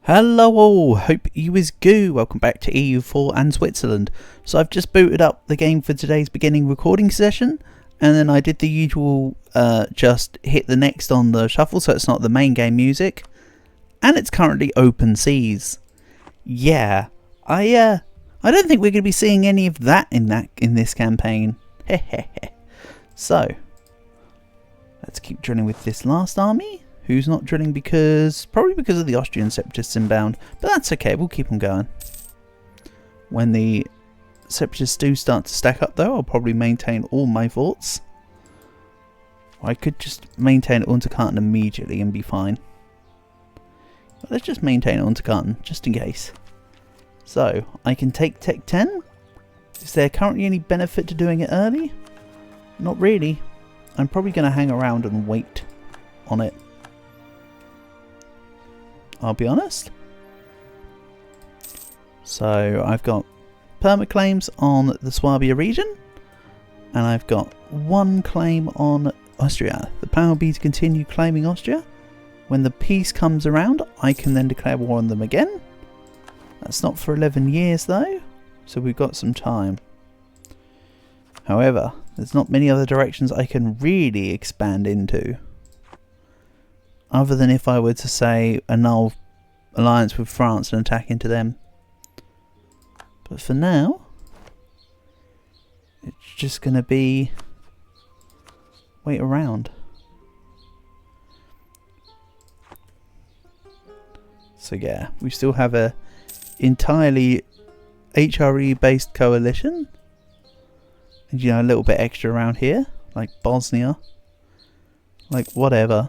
Hello all, hope you is goo. Welcome back to EU4 and Switzerland. So I've just booted up the game for today's beginning recording session, and then I did the usual just hit the next on the shuffle so it's not the main game music, and it's currently open seas. Yeah, I don't think we're going to be seeing any of that in this campaign. So let's keep drilling with this last army, who's not drilling probably because of the Austrian separatists inbound, but that's okay, we'll keep them going. When the separatists do start to stack up though, I'll probably maintain all my forts. Or I could just maintain Unterkarten immediately and be fine. But let's just maintain Unterkarten, just in case. So, I can take Tech 10. Is there currently any benefit to doing it early? Not really. I'm probably going to hang around and wait on it. I'll be honest. So I've got permit claims on the Swabia region, and I've got one claim on Austria. The plan will be to continue claiming Austria. When the peace comes around, I can then declare war on them again. That's not for 11 years though, so we've got some time. However, there's not many other directions I can really expand into. Other than if I were to say annul alliance with France and attack into them. But for now, it's just going to be wait around. So yeah, we still have a entirely HRE based coalition. And you know, a little bit extra around here, like Bosnia. Like whatever.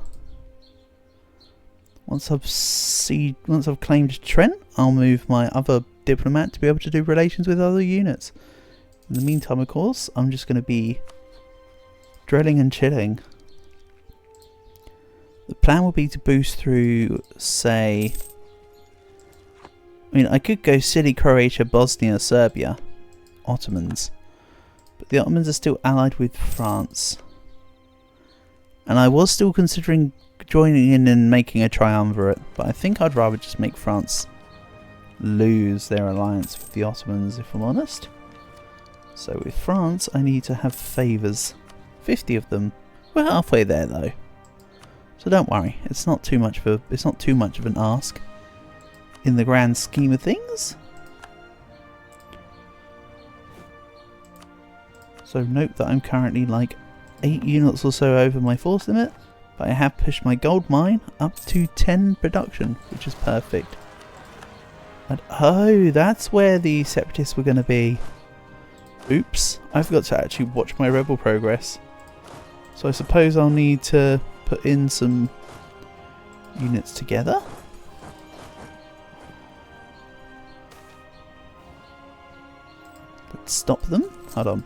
Once I've claimed Trent, I'll move my other diplomat to be able to do relations with other units. In the meantime, of course, I'm just going to be drilling and chilling. The plan will be to boost through, say... I mean, I could go silly Croatia, Bosnia, Serbia, Ottomans. But the Ottomans are still allied with France. And I was still considering joining in and making a triumvirate, but I think I'd rather just make France lose their alliance with the Ottomans, if I'm honest. So with France, I need to have favours. 50 of them. We're halfway there though, so don't worry. It's not too much of an ask in the grand scheme of things. So note that I'm currently like 8 units or so over my force limit. But I have pushed my gold mine up to 10 production, which is perfect. And oh, that's where the separatists were going to be. Oops, I forgot to actually watch my rebel progress. So I suppose I'll need to put in some units together. Let's stop them. Hold on.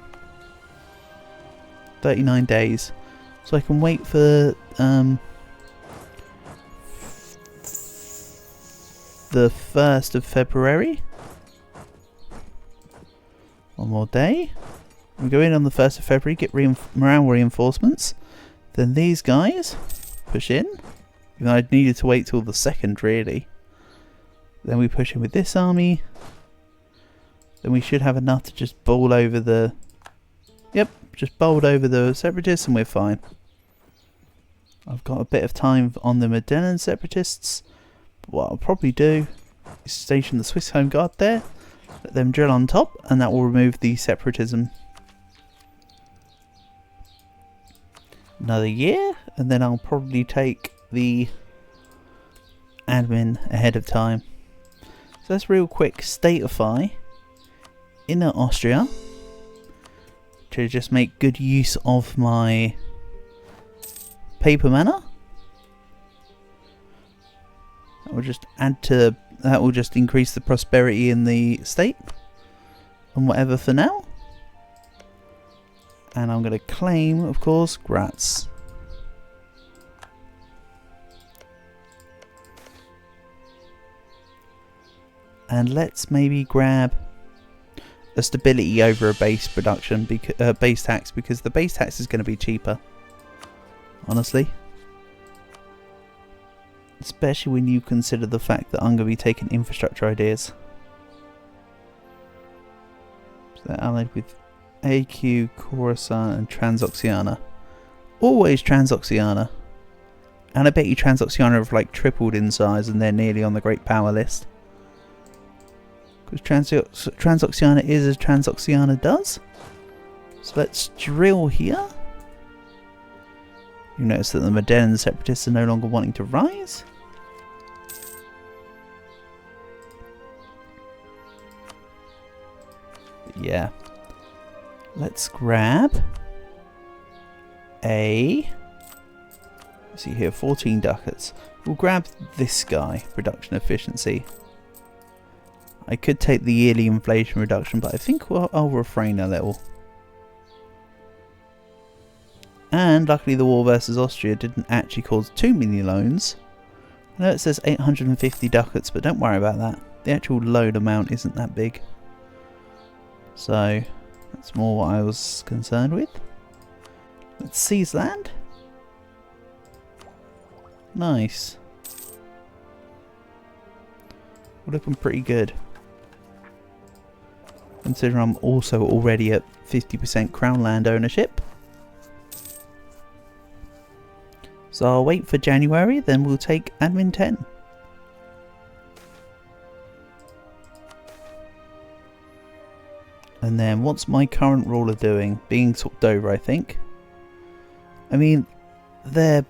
39 days. So I can wait for the 1st of February. One more day. We go in on the 1st of February, get morale reinforcements. Then these guys push in. Even though I needed to wait till the 2nd really. Then we push in with this army. Then we should have enough to just bowl over the... Yep, just bowled over the separatists and we're fine. I've got a bit of time on the Modena separatists. But what I'll probably do is station the Swiss Home Guard there, let them drill on top, and that will remove the separatism. Another year, and then I'll probably take the admin ahead of time. So let's real quick statify Inner Austria to just make good use of my paper mana. That will just that will just increase the prosperity in the state and whatever for now. And I'm going to claim, of course, Graz. And let's maybe grab a stability over a base production, base tax, because the base tax is going to be cheaper. Honestly. Especially when you consider the fact that I'm going to be taking infrastructure ideas. So they're allied with AQ, Khorasan and Transoxiana. Always Transoxiana. And I bet you Transoxiana have like tripled in size and they're nearly on the Great Power list. Because Transoxiana is as Transoxiana does. So let's drill here. You notice that the Modern Separatists are no longer wanting to rise. But yeah. Let's grab a... let's see here, 14 ducats. We'll grab this guy, production efficiency. I could take the yearly inflation reduction, but I think I'll refrain a little. And luckily the war versus Austria didn't actually cause too many loans. I know it says 850 ducats, but don't worry about that. The actual loan amount isn't that big. So that's more what I was concerned with. Let's seize land. Nice. We're looking pretty good. Considering I'm also already at 50% crown land ownership. So I'll wait for January, then we'll take admin 10. And then what's my current ruler doing? Being swapped over, I think. I mean, they're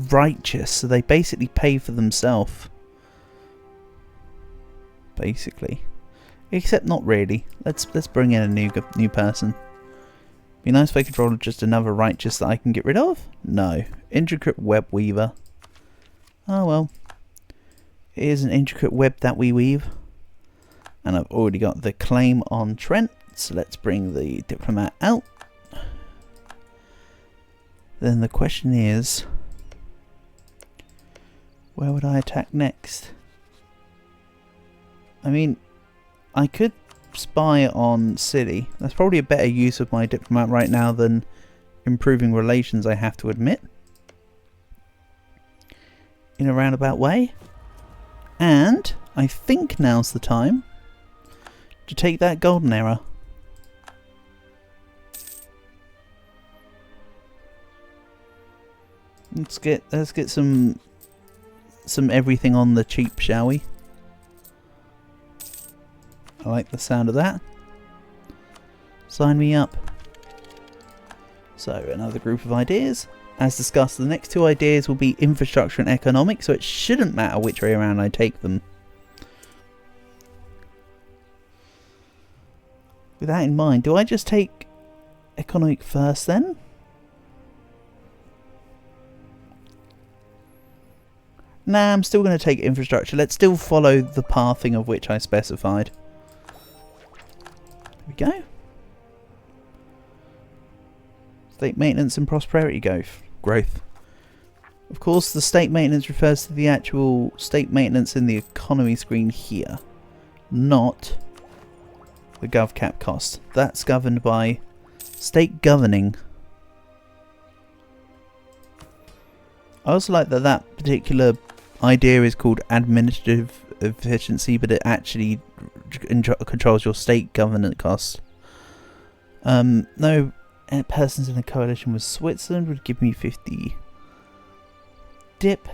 righteous, so they basically pay for themselves. Basically. Except not really. Let's bring in a new person. Be nice if I could roll just another righteous that I can get rid of. No. Intricate web weaver. Oh well. It is an intricate web that we weave. And I've already got the claim on Trent. So let's bring the diplomat out. Then the question is, where would I attack next? I mean, I could spy on city. That's probably a better use of my diplomat right now than improving relations, I have to admit. In a roundabout way. And I think now's the time to take that golden era. Let's get some everything on the cheap, shall we? I like the sound of that. Sign me up. So, another group of ideas. As discussed, the next two ideas will be infrastructure and economics, so it shouldn't matter which way around I take them. With that in mind, do I just take economic first then? Nah, I'm still going to take infrastructure. Let's still follow the pathing of which I specified. There we go. State maintenance and prosperity growth. Of course, the state maintenance refers to the actual state maintenance in the economy screen here, not the gov cap cost. That's governed by state governing. I also like that that particular idea is called administrative efficiency, but it actually controls your state governance costs. No persons in a coalition with Switzerland would give me 50 dip.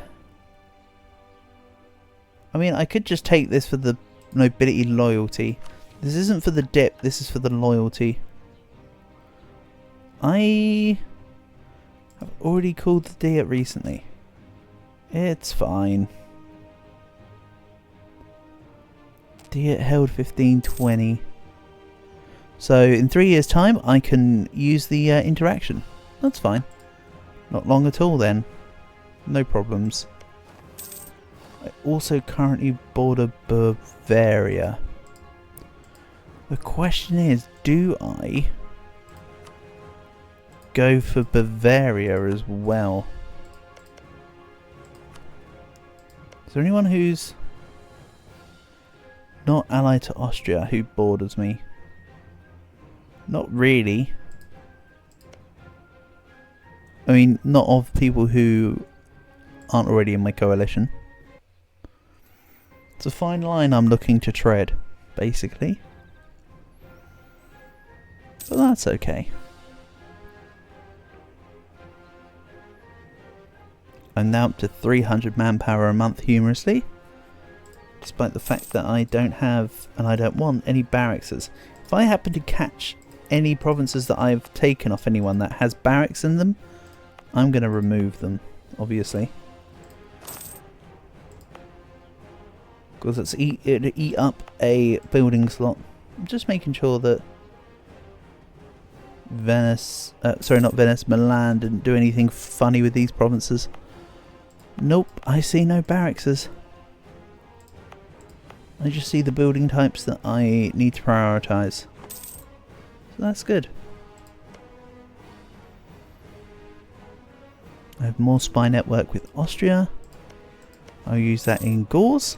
I mean, I could just take this for the nobility loyalty. This isn't for the dip, this is for the loyalty. I have already called the diet recently. It's fine. Diet held 1520. So in 3 years' time, I can use the interaction. That's fine. Not long at all then. No problems. I also currently border Bavaria. The question is, do I go for Bavaria as well? Is there anyone who's not allied to Austria who borders me? Not really. I mean, not of people who aren't already in my coalition. It's a fine line I'm looking to tread, basically. But that's okay. I'm now up to 300 manpower a month, humorously. Despite the fact that I don't have, and I don't want, any barracks. If I happen to catch any provinces that I've taken off anyone that has barracks in them, I'm going to remove them, obviously. Because it'd eat up a building slot. I'm just making sure that Venice, sorry, not Venice, Milan didn't do anything funny with these provinces. Nope, I see no barracks. I just see the building types that I need to prioritise. So that's good. I have more spy network with Austria. I'll use that in Gauls.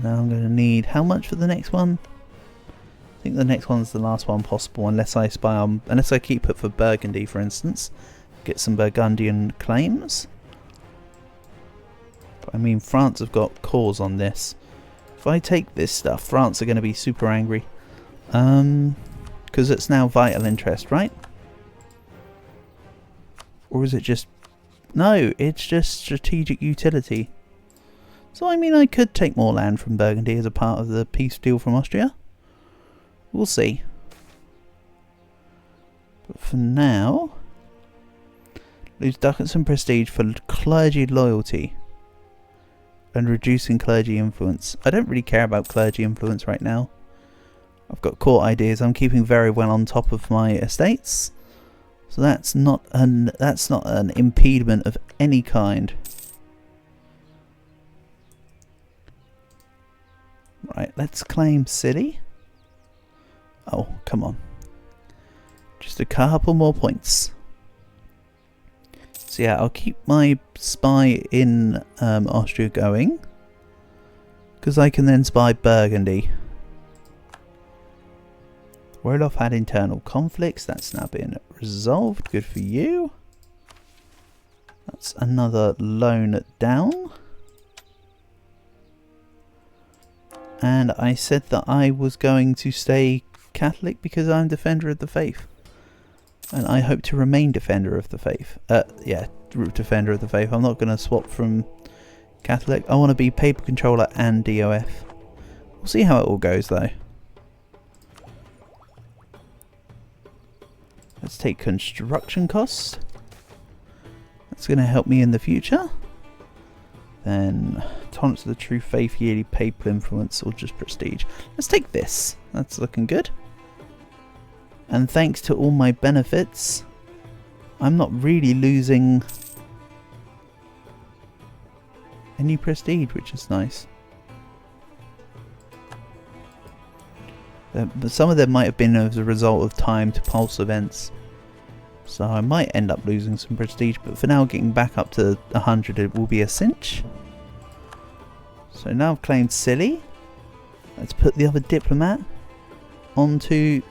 Now I'm going to need how much for the next one? I think the next one's the last one possible, unless I spy on, unless I keep it for Burgundy, for instance. Get some Burgundian claims. But I mean, France have got cause on this. If I take this stuff, France are going to be super angry. Because it's now vital interest, right? Or is it just... No, it's just strategic utility. So I mean, I could take more land from Burgundy as a part of the peace deal from Austria. We'll see. But for now... Lose ducats and prestige for clergy loyalty. And reducing clergy influence. I don't really care about clergy influence right now. I've got court ideas. I'm keeping very well on top of my estates. So that's not an impediment of any kind. Right, let's claim city. Oh, come on. Just a couple more points. So yeah, I'll keep my spy in Austria going. Because I can then spy Burgundy. Roloff had internal conflicts. That's now been resolved. Good for you. That's another loan down. And I said that I was going to stay Catholic because I'm Defender of the Faith. And I hope to remain Defender of the Faith. Yeah, Defender of the Faith. I'm not going to swap from Catholic. I want to be Papal Controller and DOF. We'll see how it all goes though. Let's take construction costs. That's going to help me in the future. Then tolerance of the true faith, yearly papal influence, or just prestige. Let's take this. That's looking good. And thanks to all my benefits, I'm not really losing any prestige, which is nice. But some of them might have been as a result of time to pulse events. So I might end up losing some prestige, but for now getting back up to 100 it will be a cinch. So now I've claimed Scilly. Let's put the other diplomat onto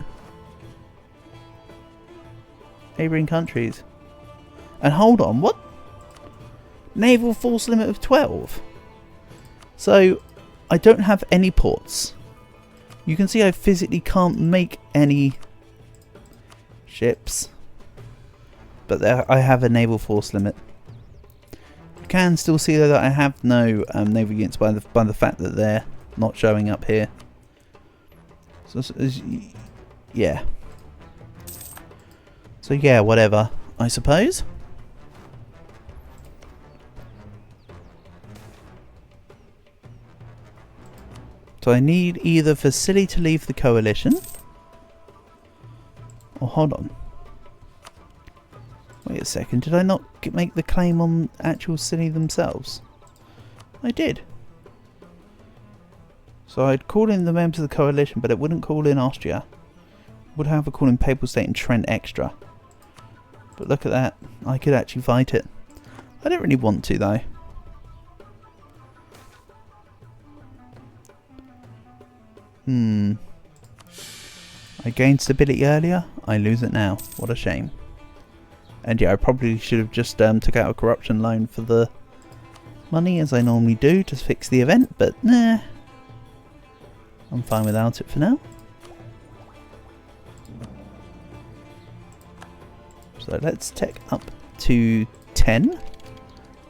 neighbouring countries. And hold on, what? Naval force limit of 12. So I don't have any ports. You can see I physically can't make any ships. But there, I have a naval force limit. You can still see though that I have no naval units by the fact that they're not showing up here. So yeah. So yeah, whatever, I suppose. So I need either for Scilly to leave the coalition, or hold on. Wait a second, did I not make the claim on actual Scilly themselves? I did. So I'd call in the members of the coalition, but it wouldn't call in Austria. It would have a call in Papal State and Trent extra. But look at that, I could actually fight it. I don't really want to though. I gained stability earlier, I lose it now. What a shame. And yeah, I probably should have just took out a corruption loan for the money, as I normally do, to fix the event, but nah. I'm fine without it for now. So let's tech up to 10.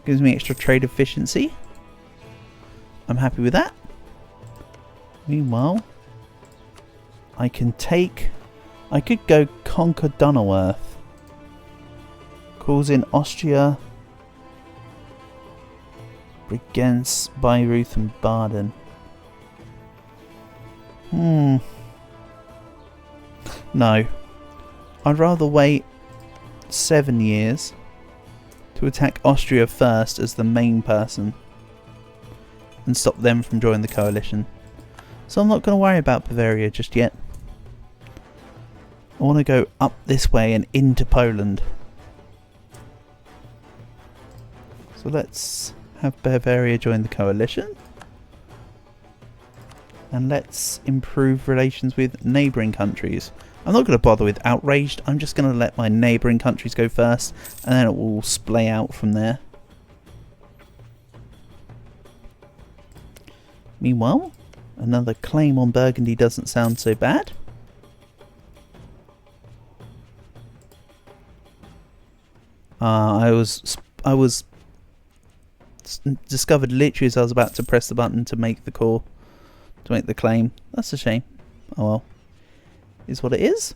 Gives me extra trade efficiency. I'm happy with that. Meanwhile, I could go conquer Donauwörth. Calls in Austria, Bregenz, Bayreuth and Baden. No. I'd rather wait 7 years to attack Austria first as the main person and stop them from joining the coalition. So I'm not going to worry about Bavaria just yet. I want to go up this way and into Poland. So let's have Bavaria join the coalition. And let's improve relations with neighbouring countries. I'm not going to bother with outraged. I'm just going to let my neighbouring countries go first, and then it will splay out from there. Meanwhile, another claim on Burgundy doesn't sound so bad. I was discovered literally as I was about to press the button to make the call, to make the claim. That's a shame. Oh well. Is what it is.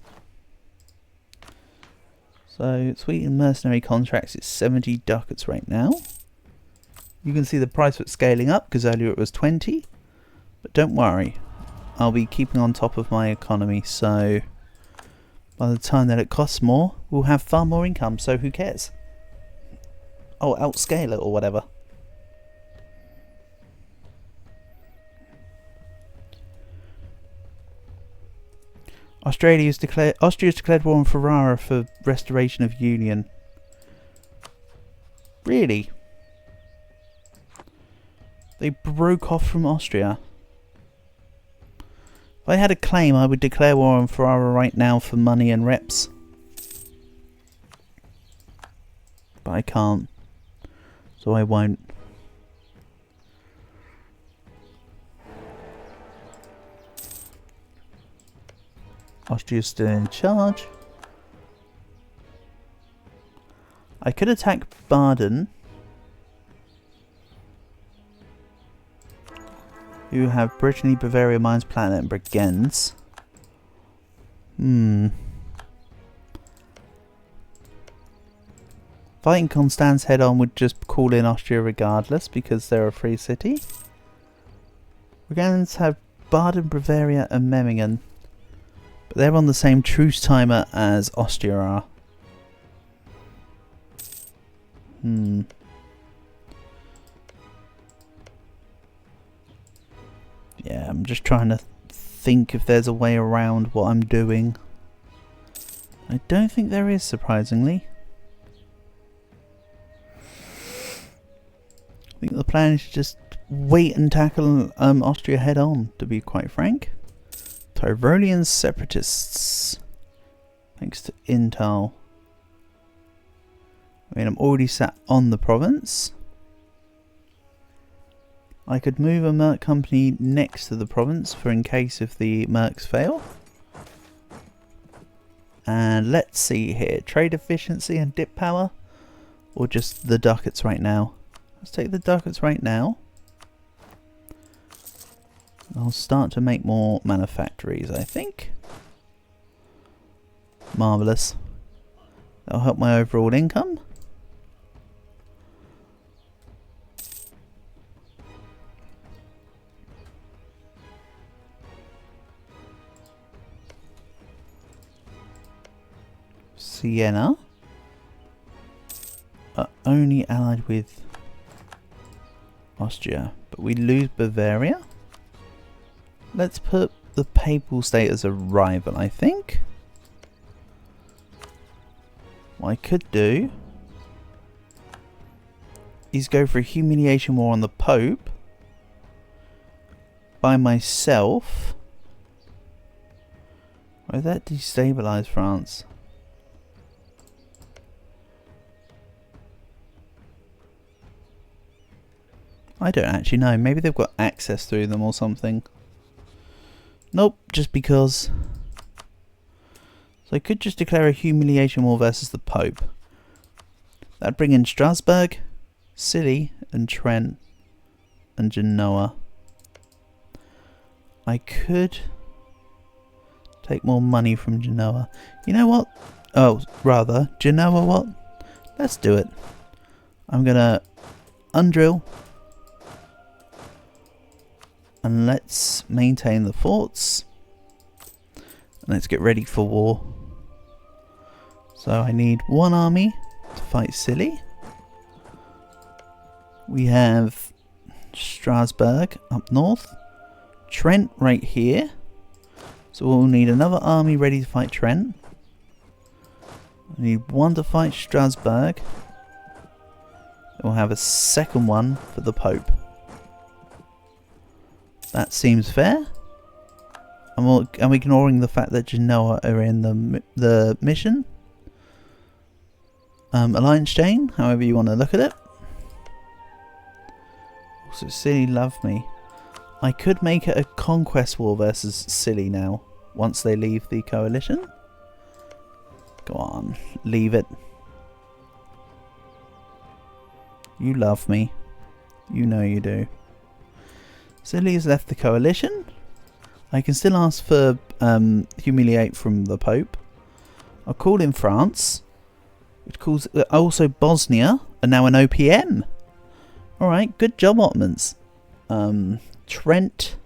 So, Sweden mercenary contracts is 70 ducats right now. You can see the price of it scaling up because earlier it was 20. But don't worry, I'll be keeping on top of my economy, so by the time that it costs more, we'll have far more income, so who cares? Oh, outscale it or whatever. Austria's declared war on Ferrara for restoration of union. Really? They broke off from Austria. If I had a claim, I would declare war on Ferrara right now for money and reps. But I can't. So I won't. Austria's still in charge. I could attack Baden, who have Brittany, Bavaria, Mainz, Planet and Bregenz. Fighting Constance head on would just call in Austria regardless because they're a free city. Bregenz have Baden, Bavaria and Memmingen. But they're on the same truce timer as Austria are. Yeah, I'm just trying to think if there's a way around what I'm doing. I don't think there is, surprisingly. I think the plan is to just wait and tackle Austria head on, to be quite frank. Tyrolean separatists. Thanks to Intel. I mean, I'm already sat on the province. I could move a Merc company next to the province for in case if the Mercs fail. And let's see here. Trade efficiency and dip power. Or just the ducats right now. Let's take the ducats right now. I'll start to make more manufactories, I think. Marvellous. That'll help my overall income. Siena are only allied with Austria, but we lose Bavaria. Let's put the Papal State as a rival, I think. What I could do is go for a humiliation war on the Pope by myself. Would that destabilise France? I don't actually know. Maybe they've got access through them or something. Nope, just because. So I could just declare a humiliation war versus the Pope. That'd bring in Strasbourg, Scilly, and Trent, and Genoa. I could take more money from Genoa. You know what? Oh, rather, Genoa what? Let's do it. I'm gonna undrill. And let's maintain the forts. And let's get ready for war. So I need one army to fight Scilly. We have Strasbourg up north. Trent right here. So we'll need another army ready to fight Trent. I need one to fight Strasbourg. We'll have a second one for the Pope. That seems fair. I'm ignoring the fact that Genoa are in the mission. Alliance chain, however you want to look at it. Also, Scilly love me. I could make it a conquest war versus Scilly now, once they leave the coalition. Go on, leave it. You love me. You know you do. Scilly has left the coalition. I can still ask for humiliate from the Pope. I'll call in France, which calls also Bosnia, and now an OPM. Alright, good job, Ottomans. Trent,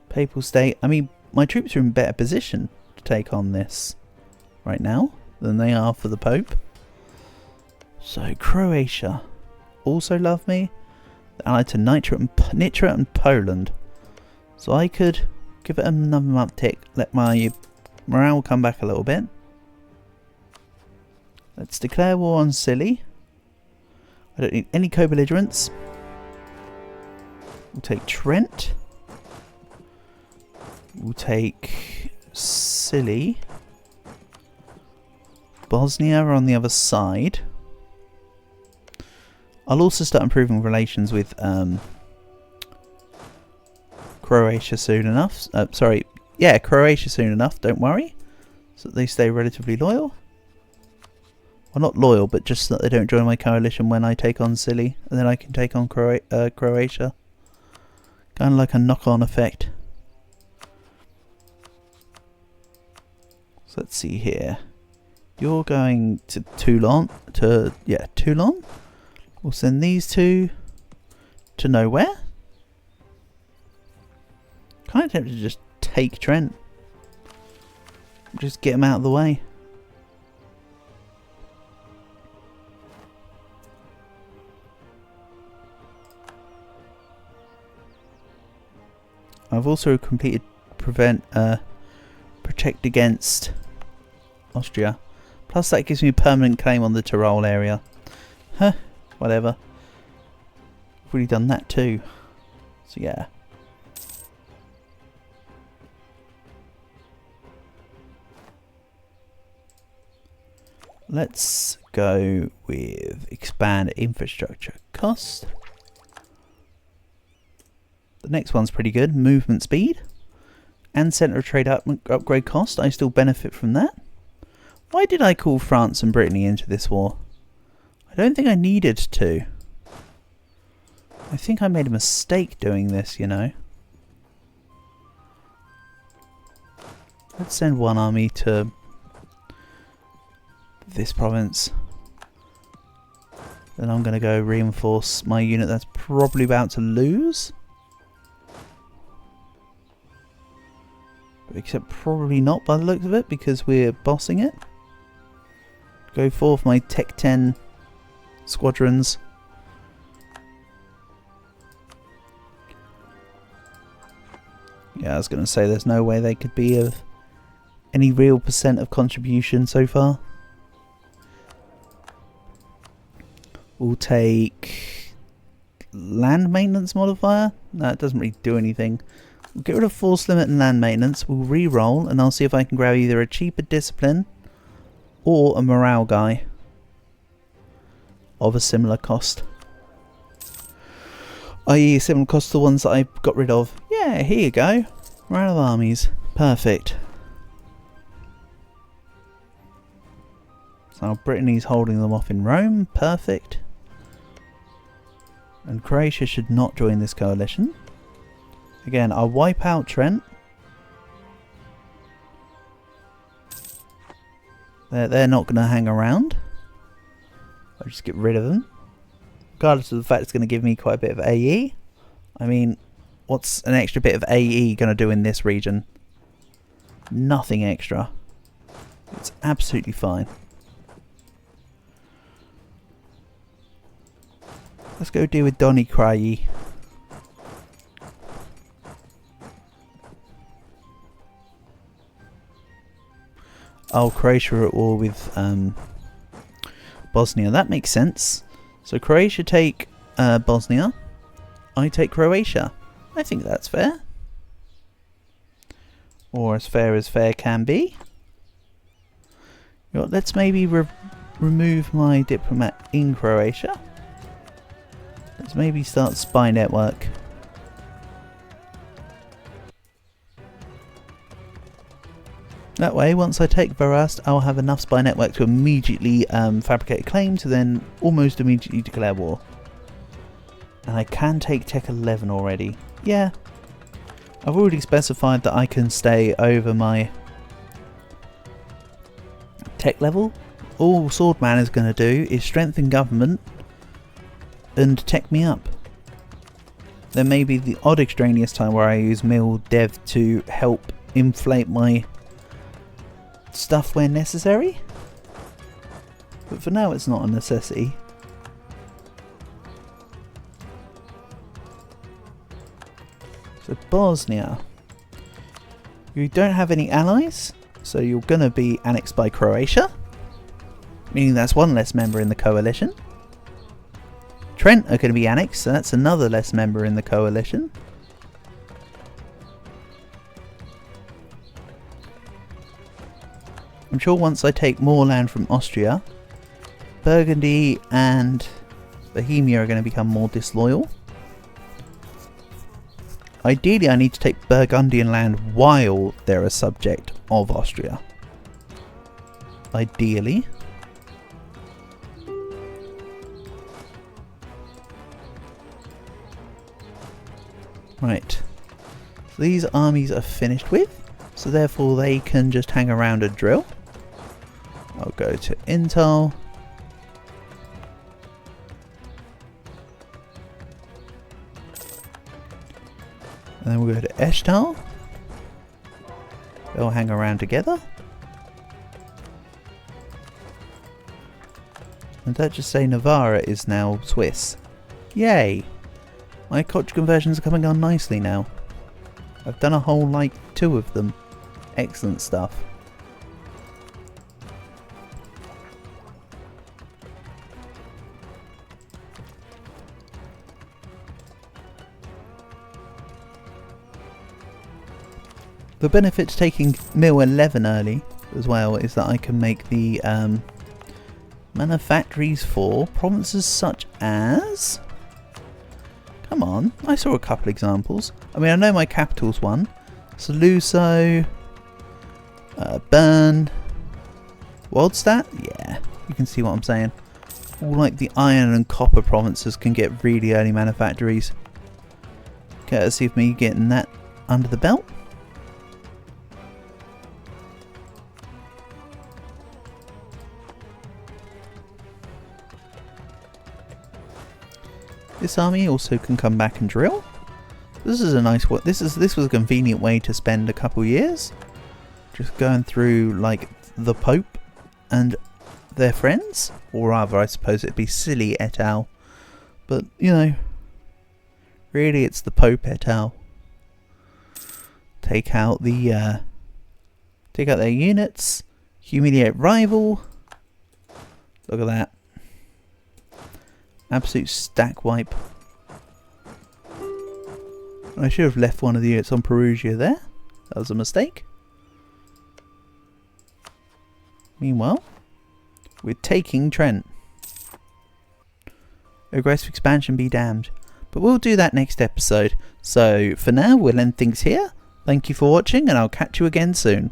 Papal State. I mean, my troops are in better position to take on this right now than they are for the Pope. So, Croatia also love me. They're allied to Nitra and Poland. So I could give it another uptick, let my morale come back a little bit. Let's declare war on Scilly. I don't need any co-belligerents. We'll take Trent. We'll take Scilly. Bosnia are on the other side. I'll also start improving relations with Croatia soon enough. Croatia soon enough, don't worry. So that they stay relatively loyal. Well, not loyal, but just that they don't join my coalition when I take on Scilly. And then I can take on Croatia. Kind of like a knock-on effect. So let's see here. You're going to Toulon. Toulon. We'll send these two to nowhere. Kind of tempted to just take Trent. Just get him out of the way. I've also completed protect against Austria. Plus that gives me a permanent claim on the Tyrol area. Huh, whatever. I've already done that too. So yeah. Let's go with expand infrastructure cost. The next one's pretty good. Movement speed. And centre of trade upgrade cost. I still benefit from that. Why did I call France and Brittany into this war? I don't think I needed to. I think I made a mistake doing this, you know. Let's send one army to this province. Then I'm going to go reinforce my unit that's probably about to lose. Except probably not by the looks of it, because we're bossing it. Go forth my Tech 10 squadrons. Yeah, I was going to say there's no way they could be of any real percent of contribution so far. We'll take land maintenance modifier. No, it doesn't really do anything. We'll get rid of force limit and land maintenance. We'll re-roll and I'll see if I can grab either a cheaper discipline or a morale guy of a similar cost. i.e. similar cost to the ones that I got rid of. Yeah, here you go. Morale of armies. Perfect. So Brittany's holding them off in Rome. Perfect. And Croatia should not join this coalition. Again, I'll wipe out Trent. They're not going to hang around. I'll just get rid of them. Regardless of the fact it's going to give me quite a bit of AE. I mean, what's an extra bit of AE going to do in this region? Nothing extra. It's absolutely fine. Let's go deal with Donny Crayi. Oh, Croatia are at war with Bosnia. That makes sense. So Croatia take Bosnia. I take Croatia. I think that's fair. Or as fair can be. You know what, let's maybe remove my diplomat in Croatia. Let's maybe start spy network. That way, once I take Varast, I'll have enough spy network to immediately fabricate a claim to then almost immediately declare war. And I can take Tech 11 already. Yeah. I've already specified that I can stay over my tech level. All Swordman is going to do is strengthen government and tech me up. There may be the odd extraneous time where I use Mill Dev to help inflate my stuff where necessary, but for now it's not a necessity. So Bosnia, you don't have any allies, so you're gonna be annexed by Croatia, meaning that's one less member in the coalition. Trent are going to be annexed, so that's another less member in the coalition. I'm sure once I take more land from Austria, Burgundy and Bohemia are going to become more disloyal. Ideally, I need to take Burgundian land while they're a subject of Austria. Ideally. Right. So these armies are finished with, so therefore they can just hang around and drill. I'll go to Intel. And then we'll go to Eshtal. They'll hang around together. And that just say Navarra is now Swiss. Yay! My culture conversions are coming on nicely now. I've done a whole, like, 2 of them. Excellent stuff. The benefit to taking Mill 11 early as well is that I can make the manufactories for provinces such as... Come on, I saw a couple examples. I mean, I know my capital's one. Saluso, Bern, Waldstadt. Yeah, you can see what I'm saying. All like the iron and copper provinces can get really early manufactories. Courtesy of me getting that under the belt. This army also can come back and drill. This is a nice one. This was a convenient way to spend a couple years, just going through like the Pope and their friends, or rather, I suppose it'd be Silly et al. But you know, really, it's the Pope et al. Take out their units, humiliate rival. Look at that. Absolute stack wipe. I should have left one of the units on Perugia there. That was a mistake. Meanwhile, we're taking Trent. Aggressive expansion be damned. but we'll do that next episode. So for now, we'll end things here. Thank you for watching, and I'll catch you again soon.